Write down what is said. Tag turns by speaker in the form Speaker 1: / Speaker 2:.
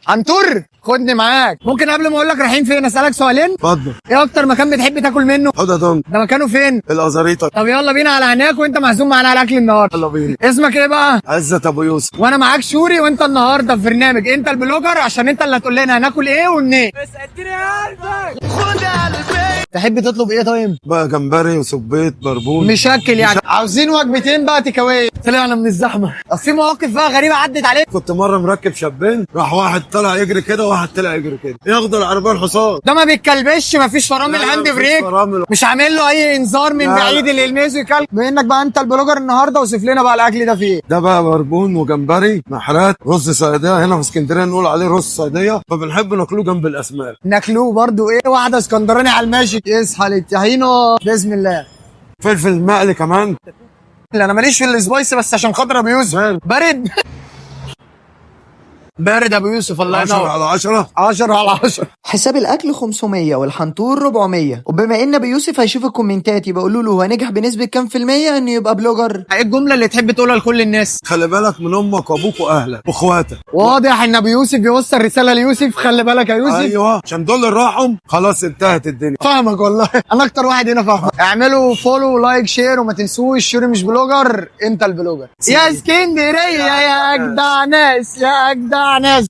Speaker 1: هنطر خدني معاك. ممكن قبل ما اقول لك رايحين فين اسالك سؤالين؟
Speaker 2: اتفضل.
Speaker 1: ايه اكتر مكان بتحب تاكل منه؟
Speaker 2: حوضة دم.
Speaker 1: ده مكانه فين؟
Speaker 2: الازاريطة.
Speaker 1: طب يلا بينا على هناك، وانت معزوم معانا على اكل النهارده.
Speaker 2: يلا بينا.
Speaker 1: اسمك ايه بقى؟
Speaker 2: عزت ابو يوسف.
Speaker 1: وانا معاك شوري، وانت النهارده في برنامج انت البلوجر، عشان انت اللي هتقول لنا هناكل ايه ومنين. بس اديني قلبك خد قلبي. تحب تطلب ايه طيب؟
Speaker 2: بقى جمبري وسبيط بربون.
Speaker 1: مشكل يعني. عاوزين وجبتين بقى تيكاواي. طلعنا من الزحمه. اصل في مواقف بقى غريبه عدت عليك.
Speaker 2: كنت مرة مركب شابين، راح واحد طلع يجري كده وواحد طلع يجري كده، ياخدوا العربية الحصان.
Speaker 1: ده ما بيتكلبش، مفيش فرامل هاند بريك، مش عامل له اي انذار من بعيد اللي يلمسه يكلب. بما انك بقى انت البلوجر النهارده، اوصف لنا بقى الاكل ده فيه.
Speaker 2: ده بقى بربون وجمبري محرات، رز صيادية، هنا في اسكندرية نقول عليه رز صيادية، فبنحب ناكلوه جنب الاسماك.
Speaker 1: ناكلوه برضو ايه، واحده اسكندراني على الماشي يصحى للطحينه بسم الله.
Speaker 2: فلفل مقلي كمان.
Speaker 1: لا انا ماليش في السبايسي، بس عشان خاطر ابو يوسف بارد. بارد ابو يوسف الله
Speaker 2: 10
Speaker 1: ينور.
Speaker 2: على 10.
Speaker 1: 10 على 10.
Speaker 3: حساب الاكل 500 والحنطور 400. وبما ان ابو يوسف هيشوف الكومنتات يبقى قولوا له هو نجح بنسبه كام في الميه انه يبقى بلوجر.
Speaker 1: ايه الجمله اللي تحب تقولها لكل الناس؟
Speaker 2: خلي بالك من امك وابوك واهلك واخواتك.
Speaker 1: واضح ان ابو يوسف بيوصل رساله ليوسف، خلي بالك يا يوسف.
Speaker 2: ايوه عشان دول اللي راحوا خلاص انتهت الدنيا.
Speaker 1: فاهمك والله، انا اكتر واحد هنا فاهمك. اعملوا فولو ولايك شير، وما تنسوش شوري مش بلوجر انت البلوجر. يا اسكندريه يا اجدع ناس، يا اجدع ناس.